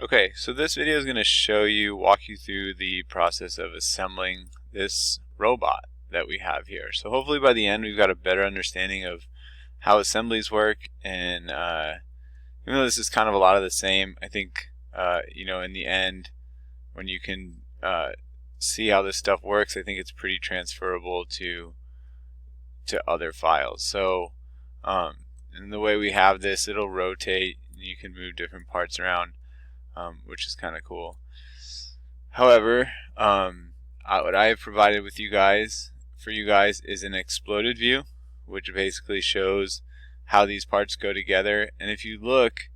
Okay, so this video is going to walk you through the process of assembling this robot that we have here. So hopefully by the end we've got a better understanding of how assemblies work, and even though this is kind of a lot of the same, I think in the end, when you can see how this stuff works, I think it's pretty transferable to other files. So in the way we have this, it'll rotate and you can move different parts around, which is kind of cool. However, what I have provided with you guys is an exploded view, which basically shows how these parts go together. And if you look,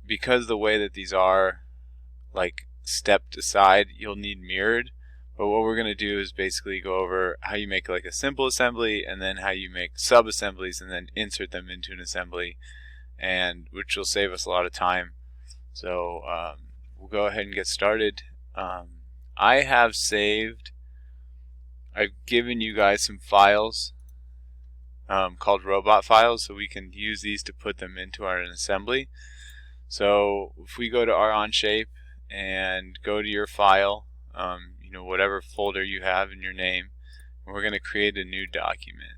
because the way that these are like stepped aside, you'll need mirrored. But what we're going to do is basically go over how you make like a simple assembly, and then how you make sub-assemblies and then insert them into an assembly, and which will save us a lot of time. So we'll go ahead and get started. I've given you guys some files called robot files, so we can use these to put them into our assembly. So if we go to our Onshape and go to your file, whatever folder you have in your name, and we're going to create a new document,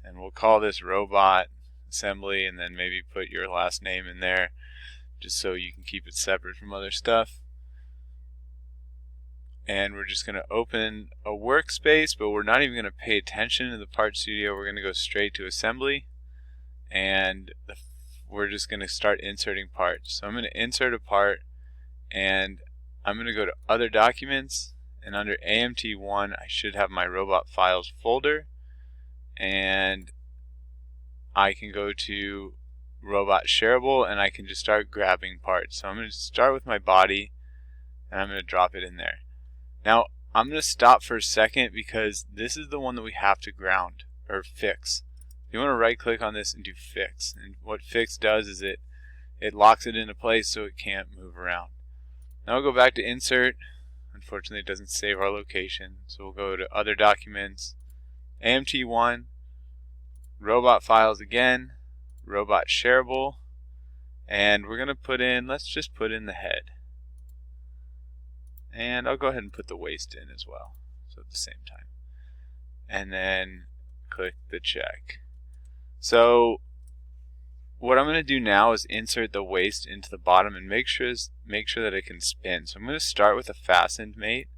and we'll call this robot assembly, and then maybe put your last name in there just so you can keep it separate from other stuff. And we're just going to open a workspace, but we're not even going to pay attention to the Part Studio. We're going to go straight to assembly, and we're just going to start inserting parts. So I'm going to insert a part, and I'm going to go to other documents, and under AMT1 I should have my robot files folder, and I can go to robot shareable, and I can just start grabbing parts. So I'm going to start with my body, and I'm going to drop it in there. Now I'm going to stop for a second because this is the one that we have to ground or fix. You want to right click on this and do fix, and what fix does is it locks it into place so it can't move around. Now we'll go back to insert. Unfortunately, it doesn't save our location, so we'll go to other documents, AMT1, robot files again, robot shareable, and we're going to put in, let's just put in the head. And I'll go ahead and put the waist in as well, so at the same time. And then click the check. So what I'm going to do now is insert the waist into the bottom and make sure that it can spin. So I'm going to start with a fastened mate.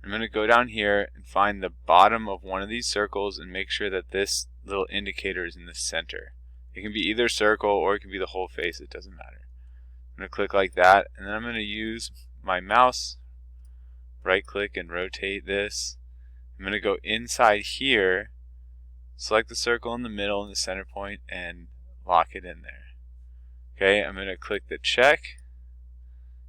I'm going to go down here and find the bottom of one of these circles and make sure that this little indicator is in the center. It can be either circle or it can be the whole face, it doesn't matter. I'm going to click like that, and then I'm going to use my mouse, right click and rotate this. I'm going to go inside here, select the circle in the middle and the center point, and lock it in there. Okay, I'm going to click the check,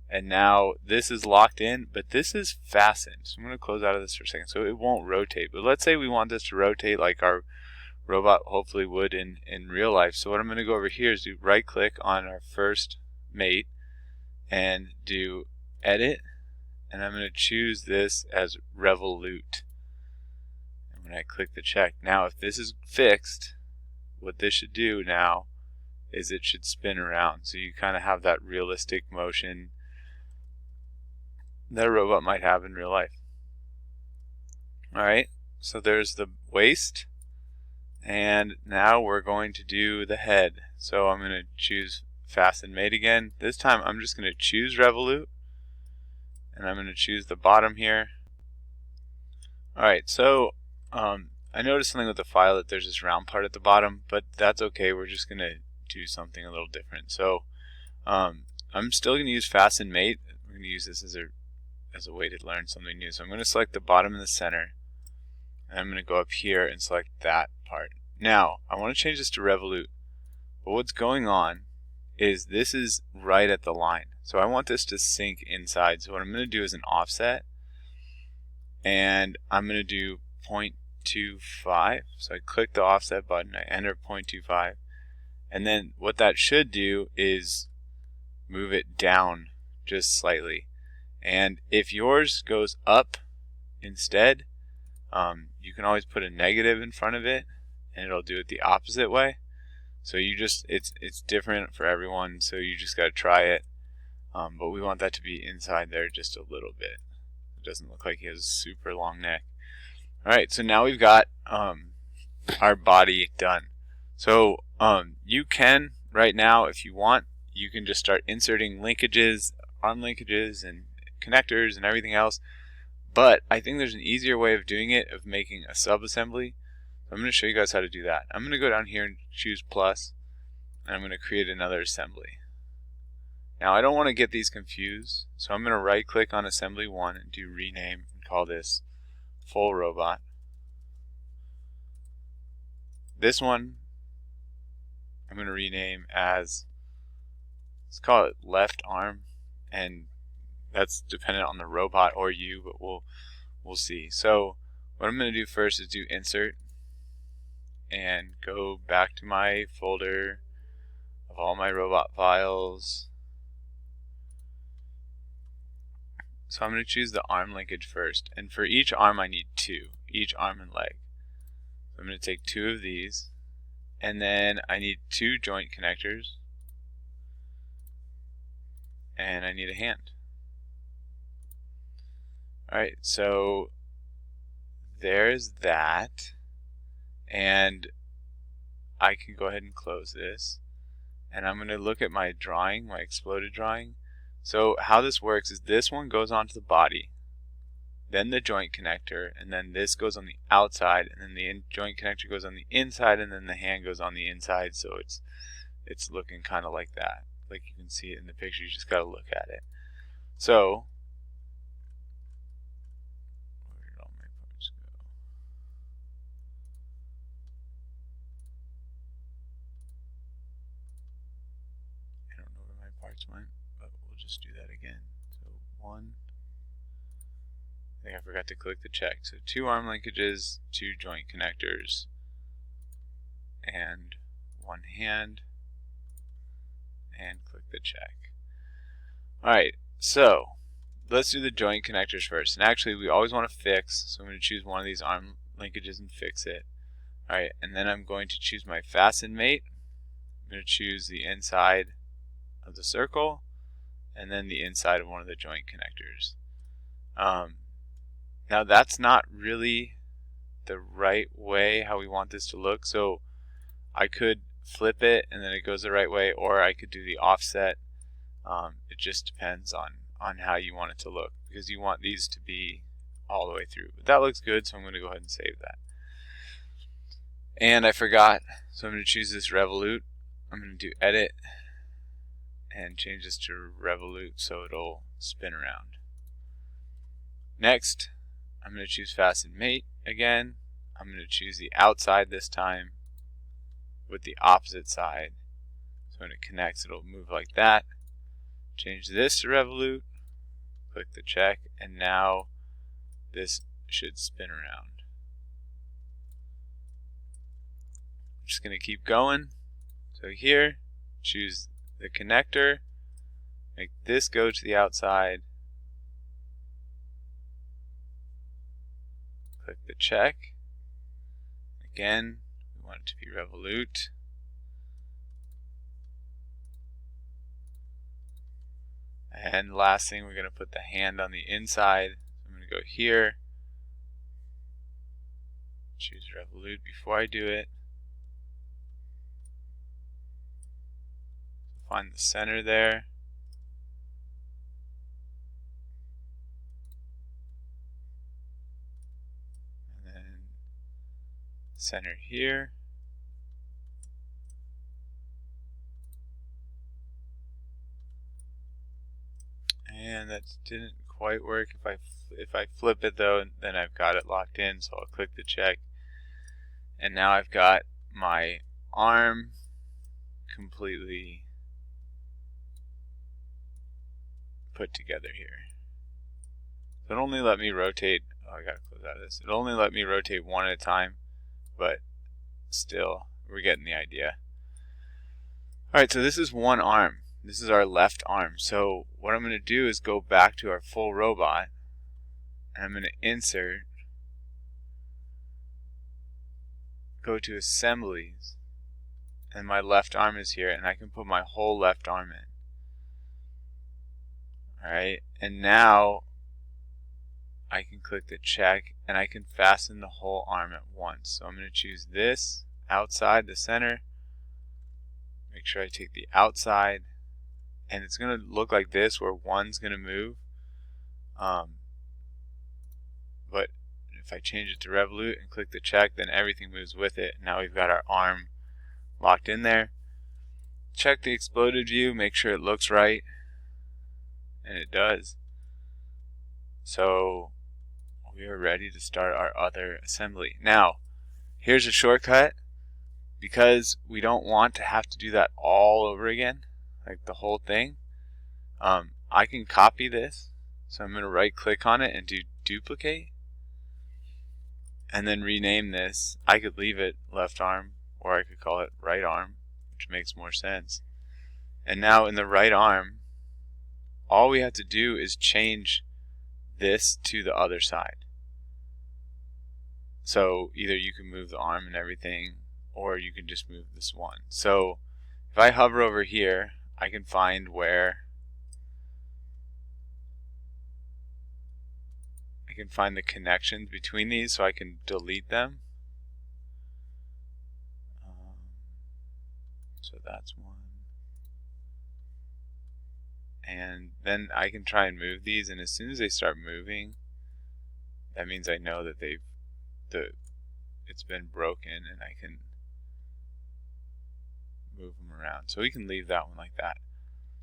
and now this is locked in, but this is fastened. So I'm going to close out of this for a second so it won't rotate. But let's say we want this to rotate like our robot hopefully would in real life. So what I'm going to go over here is do right click on our first mate and do edit, and I'm going to choose this as revolute. And when I click the check, now if this is fixed, what this should do now is it should spin around, so you kind of have that realistic motion that a robot might have in real life. Alright, so there's the waist, and now we're going to do the head. So I'm going to choose fasten mate again. This time I'm just going to choose revolute, and I'm going to choose the bottom here. Alright, so I noticed something with the file, that there's this round part at the bottom, but that's okay. We're just going to do something a little different. So I'm still going to use fasten mate. We're going to use this as a way to learn something new. So I'm going to select the bottom and the center, and I'm going to go up here and select that part. Now I want to change this to revolute, but what's going on is this is right at the line, so I want this to sink inside. So what I'm going to do is an offset, and I'm going to do 0.25. So I click the offset button, I enter 0.25, and then what that should do is move it down just slightly. And if yours goes up instead, you can always put a negative in front of it and it'll do it the opposite way. So you just, it's different for everyone, so you just got to try it. but we want that to be inside there just a little bit. It doesn't look like he has a super long neck. Alright, so now we've got our body done. So you can, right now, if you want, you can just start inserting linkages, arm linkages, and connectors and everything else. But I think there's an easier way of doing it, of making a subassembly. I'm going to show you guys how to do that. I'm going to go down here and choose plus, and I'm going to create another assembly. Now I don't want to get these confused, so I'm going to right click on assembly 1 and do rename and call this full robot. This one I'm going to rename as, let's call it left arm, and that's dependent on the robot or you, but we'll see. So what I'm going to do first is do insert and go back to my folder of all my robot files. So I'm going to choose the arm linkage first, and for each arm I need 2, each arm and leg. So I'm going to take 2 of these, and then I need 2 joint connectors, and I need a hand. Alright, so there's that, and I can go ahead and close this, and I'm going to look at my drawing, my exploded drawing. So how this works is this one goes onto the body, then the joint connector, and then this goes on the outside, and then the joint connector goes on the inside, and then the hand goes on the inside. So it's looking kind of like that, like you can see it in the picture. You just got to look at it. So where did all my parts go? I don't know where my parts went, but we'll just do that again. So 1. I think I forgot to click the check. So 2 arm linkages, 2 joint connectors, and 1 hand, and click the check. Alright, so let's do the joint connectors first. And actually we always want to fix, so I'm going to choose one of these arm linkages and fix it. Alright, and then I'm going to choose my fasten mate. I'm going to choose the inside of the circle, and then the inside of one of the joint connectors. Now that's not really the right way how we want this to look, so I could flip it and then it goes the right way, or I could do the offset. It just depends on how you want it to look, because you want these to be all the way through. But that looks good, so I'm going to go ahead and save that. And I forgot, so I'm going to choose this revolute. I'm going to do edit and change this to revolute so it'll spin around. Next, I'm going to choose fasten mate again. I'm going to choose the outside this time with the opposite side. So when it connects, it'll move like that. Change this to revolute, click the check, and now this should spin around. I'm just going to keep going. So here, choose the connector, make this go to the outside, click the check. Again, we want it to be revolute. And last thing, we're going to put the hand on the inside. I'm going to go here, choose revolute before I do it. Find the center there. And then center here. And that didn't quite work. If I flip it though, then I've got it locked in, so I'll click the check. And now I've got my arm completely put together here. So it only let me rotate, oh, I gotta close out of this. It only let me rotate one at a time, but still, we're getting the idea. Alright, so this is one arm. This is our left arm. So what I'm going to do is go back to our full robot, and I'm going to insert, go to assemblies, and my left arm is here, and I can put my whole left arm in. Alright, and now I can click the check and I can fasten the whole arm at once. So I'm going to choose this outside the center, make sure I take the outside, and it's going to look like this where one's going to move. But if I change it to revolute and click the check, then everything moves with it. Now we've got our arm locked in there. Check the exploded view, make sure it looks right, and it does. So we are ready to start our other assembly. Now, here's a shortcut. Because we don't want to have to do that all over again, like the whole thing, I can copy this. So I'm going to right click on it and do duplicate, and then rename this. I could leave it left arm, or I could call it right arm, which makes more sense. And now in the right arm, all we have to do is change this to the other side. So either you can move the arm and everything, or you can just move this one. So if I hover over here, I can find where I can find the connections between these, so I can delete them. So that's one. And then I can try and move these, and as soon as they start moving, that means I know that it's been broken, and I can move them around. So we can leave that one like that.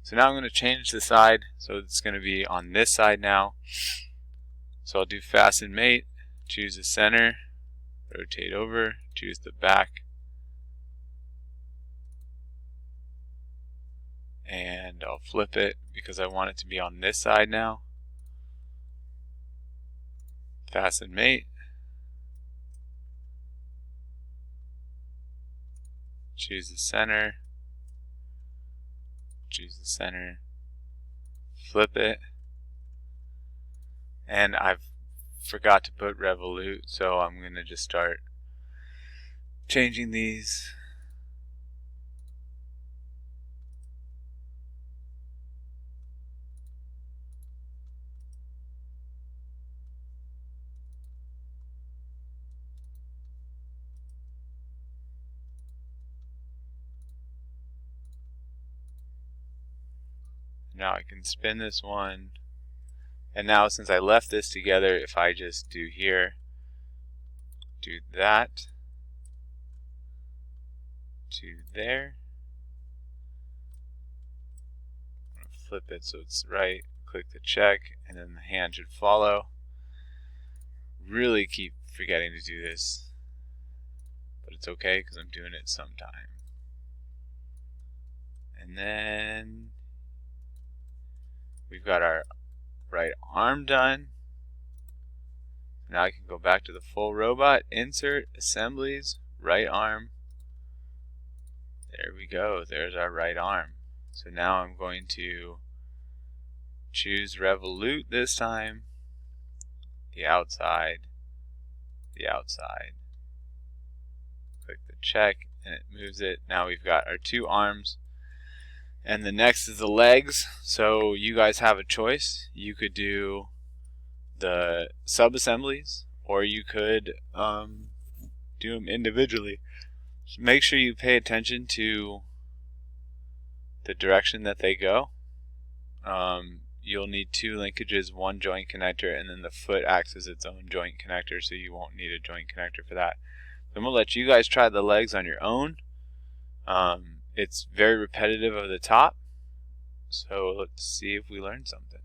So now I'm going to change the side, so it's going to be on this side now. So I'll do fasten mate, choose the center, rotate over, choose the back, and I'll flip it because I want it to be on this side now. Fasten mate, choose the center, flip it, and I've forgot to put revolute, so I'm going to just start changing these. Now I can spin this one, and now since I left this together, if I just do here, do that to there, I'm going to flip it so it's right, click the check, and then the hand should follow. Really keep forgetting to do this, but it's okay because I'm doing it sometime. And then we've got our right arm done. Now I can go back to the full robot, insert, assemblies, right arm. There we go, there's our right arm. So now I'm going to choose revolute this time, the outside, click the check, and it moves it. Now we've got our two arms. And the next is the legs. So you guys have a choice. You could do the sub-assemblies, or you could do them individually. So make sure you pay attention to the direction that they go. You'll need two linkages, one joint connector, and then the foot acts as its own joint connector, so you won't need a joint connector for that. So I'm going to let you guys try the legs on your own. It's very repetitive of the top, so let's see if we learn something.